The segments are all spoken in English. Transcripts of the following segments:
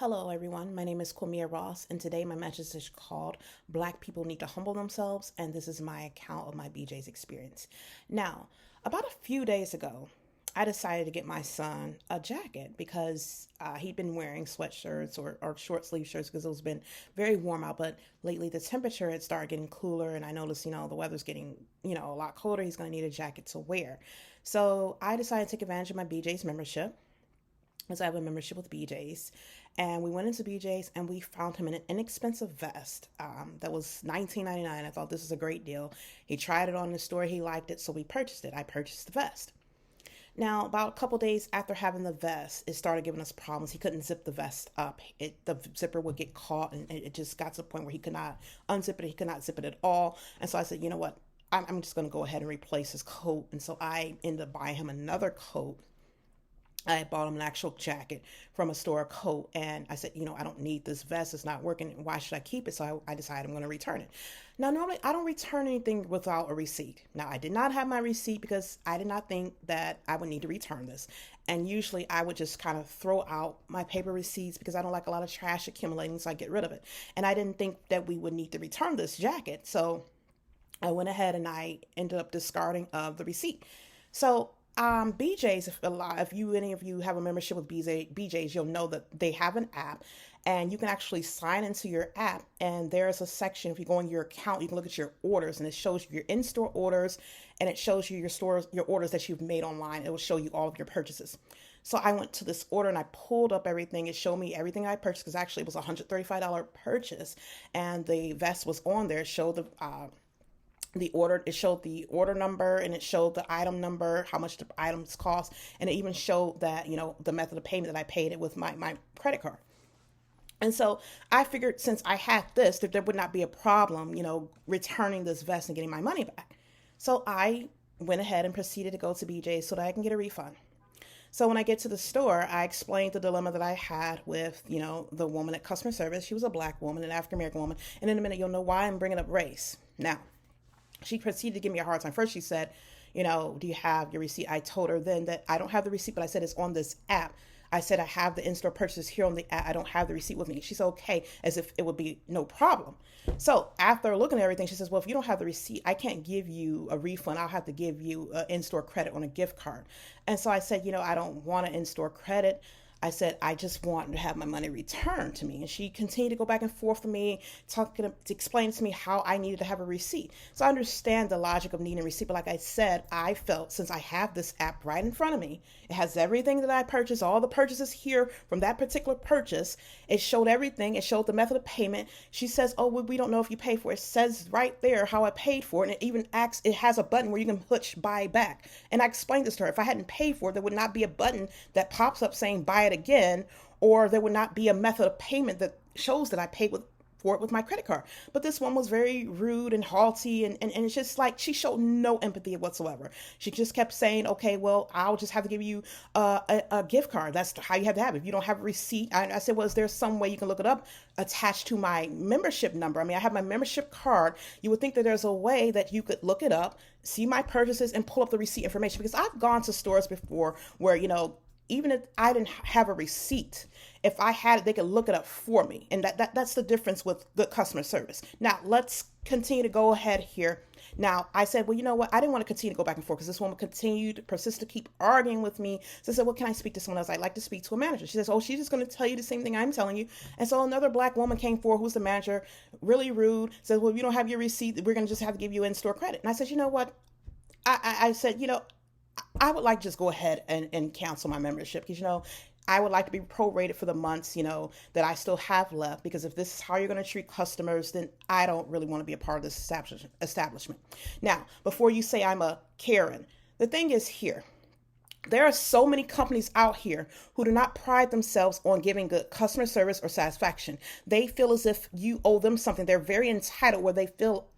Hello, everyone. My name is Kwamia Ross, and today my message is called Black People Need to Humble Themselves, and this is my account of my BJ's experience. Now, about a few days ago, I decided to get my son a jacket because he'd been wearing sweatshirts or short sleeve shirts because it's been very warm out. But lately, the temperature had started getting cooler, and I noticed, the weather's getting, a lot colder. He's going to need a jacket to wear. So I decided to take advantage of my BJ's membership as I have a membership with BJ's. And we went into BJ's and we found him in an inexpensive vest that was $19.99. I thought this is a great deal. He tried it on in the store. He liked it, so we purchased it. I purchased the vest. Now, about a couple days after having the vest, it started giving us problems. He couldn't zip the vest up. The zipper would get caught, and it just got to the point where he could not unzip it. He could not zip it at all. And so I said, you know what? I'm just going to go ahead and replace his coat. And so I ended up buying him another coat. I bought him an actual jacket from a store, coat, and I said, I don't need this vest. It's not working. Why should I keep it? So I decided I'm going to return it. Now, normally I don't return anything without a receipt. Now, I did not have my receipt because I did not think that I would need to return this. And usually I would just kind of throw out my paper receipts because I don't like a lot of trash accumulating, so I get rid of it. And I didn't think that we would need to return this jacket. So I went ahead and I ended up discarding of the receipt. So BJ's, if any of you have a membership with BJ's, you'll know that they have an app, and you can actually sign into your app. And there's a section, if you go in your account, you can look at your orders, and it shows you your in-store orders, and it shows you your orders that you've made online. It will show you all of your purchases. So I went to this order and I pulled up everything. It showed me everything I purchased because actually it was a $135 purchase, and the vest was on there. It showed the order, it showed the order number, and it showed the item number, how much the items cost, and it even showed that, the method of payment that I paid it with my credit card. And so I figured, since I had this, that there would not be a problem, returning this vest and getting my money back. So I went ahead and proceeded to go to BJ so that I can get a refund. So when I get to the store, I explained the dilemma that I had with, the woman at customer service. She was a Black woman, an African American woman. And in a minute, you'll know why I'm bringing up race. Now, she proceeded to give me a hard time. First, she said, do you have your receipt? I told her then that I don't have the receipt, but I said it's on this app. I said I have the in-store purchases here on the app. I don't have the receipt with me. She said, okay, as if it would be no problem. So after looking at everything, she says, well, if you don't have the receipt, I can't give you a refund. I'll have to give you an in-store credit on a gift card. And so I said, I don't want an in-store credit. I said, I just want to have my money returned to me. And she continued to go back and forth with me, explain to me how I needed to have a receipt. So I understand the logic of needing a receipt. But like I said, I felt, since I have this app right in front of me, it has everything that I purchased, all the purchases here from that particular purchase. It showed everything. It showed the method of payment. She says, oh, we don't know if you paid for it. It says right there how I paid for it. And it even asks, it has a button where you can push buy back. And I explained this to her. If I hadn't paid for it, there would not be a button that pops up saying buy it again, or there would not be a method of payment that shows that I paid for it with my credit card. But this one was very rude and haughty, and it's just like she showed no empathy whatsoever. She just kept saying, okay, well, I'll just have to give you a gift card. That's how you have to have it. If you don't have a receipt, I said, well, is there some way you can look it up attached to my membership number? I mean, I have my membership card. You would think that there's a way that you could look it up, see my purchases, and pull up the receipt information, because I've gone to stores before where, even if I didn't have a receipt, if I had it, they could look it up for me. And that's the difference with good customer service. Now, let's continue to go ahead here. Now, I said, well, you know what? I didn't want to continue to go back and forth because this woman continued to persist to keep arguing with me. So I said, well, can I speak to someone else? I'd like to speak to a manager. She says, oh, she's just going to tell you the same thing I'm telling you. And so another Black woman came forward, who's the manager, really rude, says, well, if you don't have your receipt, we're going to just have to give you in-store credit. And I said, you know what? I said, I would like to just go ahead and cancel my membership because, I would like to be prorated for the months, that I still have left, because if this is how you're going to treat customers, then I don't really want to be a part of this establishment. Now, before you say I'm a Karen, the thing is here. There are so many companies out here who do not pride themselves on giving good customer service or satisfaction. They feel as if you owe them something. They're very entitled, where they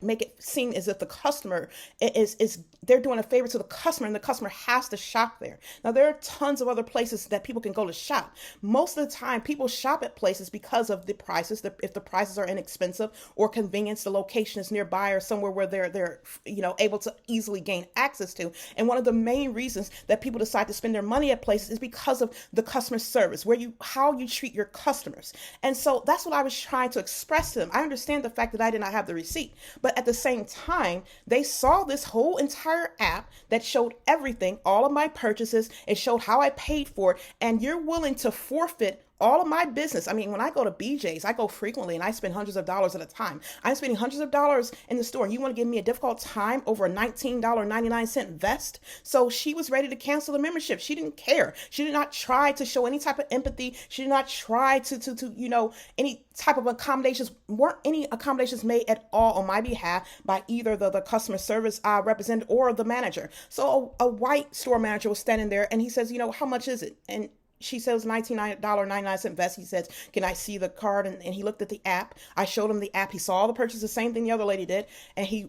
make it seem as if the customer is they're doing a favor to the customer, and the customer has to shop there. Now, there are tons of other places that people can go to shop. Most of the time, people shop at places because of the prices. If the prices are inexpensive, or convenience, the location is nearby, or somewhere where they're able to easily gain access to. And one of the main reasons that people decide decide to spend their money at places is because of the customer service, how you treat your customers. And so that's what I was trying to express to them. I understand the fact that I did not have the receipt, but at the same time, they saw this whole entire app that showed everything, all of my purchases. It showed how I paid for it, and you're willing to forfeit all of my business. I mean, when I go to BJ's, I go frequently and I spend hundreds of dollars at a time. I'm spending hundreds of dollars in the store. And you want to give me a difficult time over a $19.99 vest? So she was ready to cancel the membership. She didn't care. She did not try to show any type of empathy. She did not try to any type of accommodations. Weren't any accommodations made at all on my behalf by either the customer service representative or the manager. So a white store manager was standing there and he says, how much is it? And she says $19.99 vest. He says, can I see the card? And he looked at the app. I showed him the app. He saw all the purchases, the same thing the other lady did. And he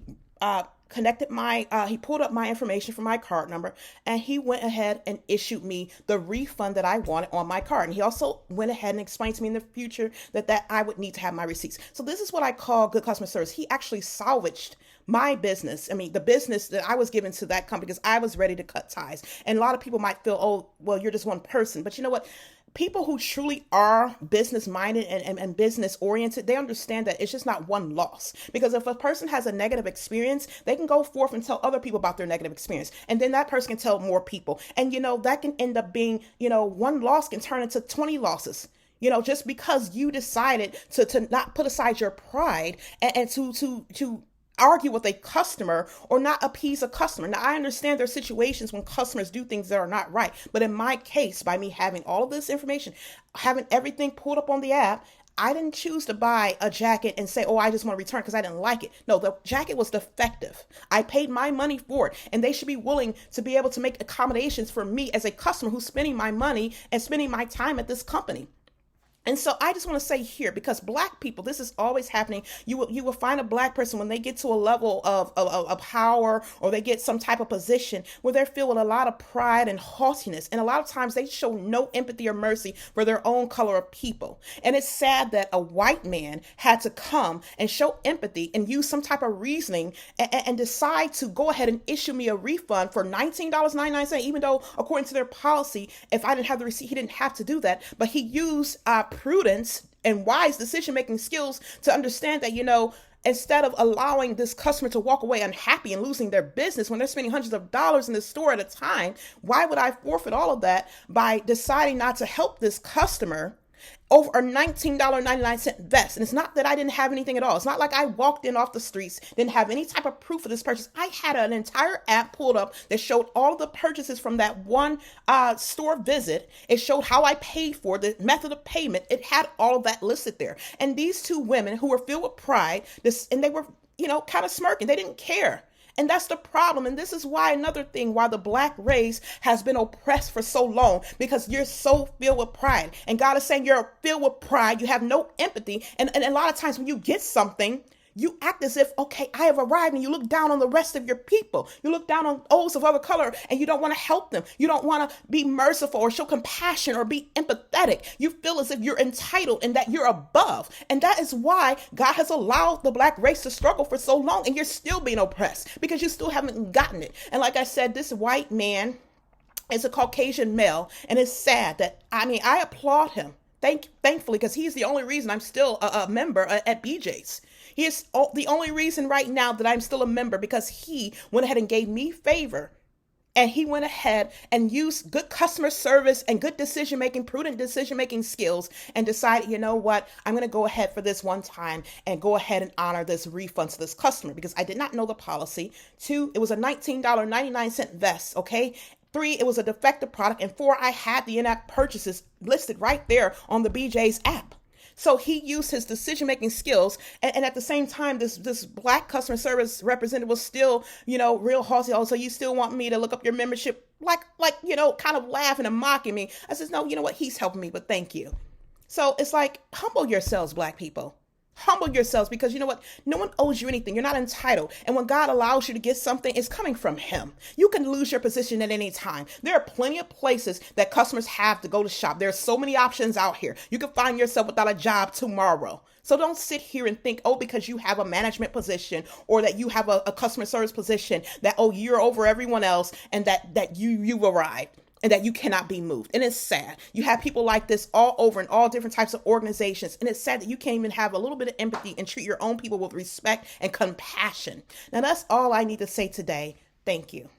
connected he pulled up my information for my card number, and he went ahead and issued me the refund that I wanted on my card. And he also went ahead and explained to me in the future that I would need to have my receipts. So this is what I call good customer service. He actually salvaged my business. I mean, the business that I was given to that company because I was ready to cut ties. And a lot of people might feel, oh, well, you're just one person. But you know what? People who truly are business minded and business oriented, they understand that it's just not one loss. Because if a person has a negative experience, they can go forth and tell other people about their negative experience. And then that person can tell more people. And, that can end up being, one loss can turn into 20 losses. Just because you decided to not put aside your pride and to argue with a customer or not appease a customer. Now, I understand there are situations when customers do things that are not right. But in my case, by me having all of this information, having everything pulled up on the app, I didn't choose to buy a jacket and say, oh, I just want to return because I didn't like it. No, the jacket was defective. I paid my money for it, and they should be willing to be able to make accommodations for me as a customer who's spending my money and spending my time at this company. And so I just want to say here, because Black people, this is always happening. You will find a Black person when they get to a level of power, or they get some type of position where they're filled with a lot of pride and haughtiness. And a lot of times they show no empathy or mercy for their own color of people. And it's sad that a white man had to come and show empathy and use some type of reasoning and decide to go ahead and issue me a refund for $19.99, even though according to their policy, if I didn't have the receipt, he didn't have to do that. But he used prudence and wise decision-making skills to understand that, instead of allowing this customer to walk away unhappy and losing their business when they're spending hundreds of dollars in the store at a time, why would I forfeit all of that by deciding not to help this customer over a $19.99 vest? And it's not that I didn't have anything at all. It's not like I walked in off the streets, didn't have any type of proof of this purchase. I had an entire app pulled up that showed all of the purchases from that one store visit. It showed how I paid for the method of payment. It had all of that listed there. And these two women who were filled with pride, and they were, kind of smirking. They didn't care. And that's the problem. And this is why why the Black race has been oppressed for so long, because you're so filled with pride. And God is saying you're filled with pride. You have no empathy. And a lot of times when you get something, you act as if, okay, I have arrived, and you look down on the rest of your people. You look down on those of other color, and you don't want to help them. You don't want to be merciful or show compassion or be empathetic. You feel as if you're entitled and that you're above. And that is why God has allowed the Black race to struggle for so long, and you're still being oppressed because you still haven't gotten it. And like I said, this white man is a Caucasian male, and it's sad that, I applaud him. Thankfully, because he's the only reason I'm still a member at BJ's. He is the only reason right now that I'm still a member, because he went ahead and gave me favor. And he went ahead and used good customer service and good decision-making, prudent decision-making skills, and decided, you know what, I'm going to go ahead for this one time and go ahead and honor this refund to this customer, because I did not know the policy. 2, it was a $19.99 vest, okay? 3, it was a defective product. And 4, I had the in-app purchases listed right there on the BJ's app. So he used his decision-making skills. And at the same time, this Black customer service representative was still, real haughty. Oh, so you still want me to look up your membership? Like, kind of laughing and mocking me. I says, no, you know what? He's helping me, but thank you. So it's like, humble yourselves, Black people. Humble yourselves, because you know what? No one owes you anything. You're not entitled. And when God allows you to get something, it's coming from him. You can lose your position at any time. There are plenty of places that customers have to go to shop. There are so many options out here. You can find yourself without a job tomorrow. So don't sit here and think, because you have a management position or that you have a customer service position, that, you're over everyone else and that you've arrived. and that you cannot be moved. And it's sad. You have people like this all over in all different types of organizations. And it's sad that you can't even have a little bit of empathy and treat your own people with respect and compassion. Now, that's all I need to say today. Thank you.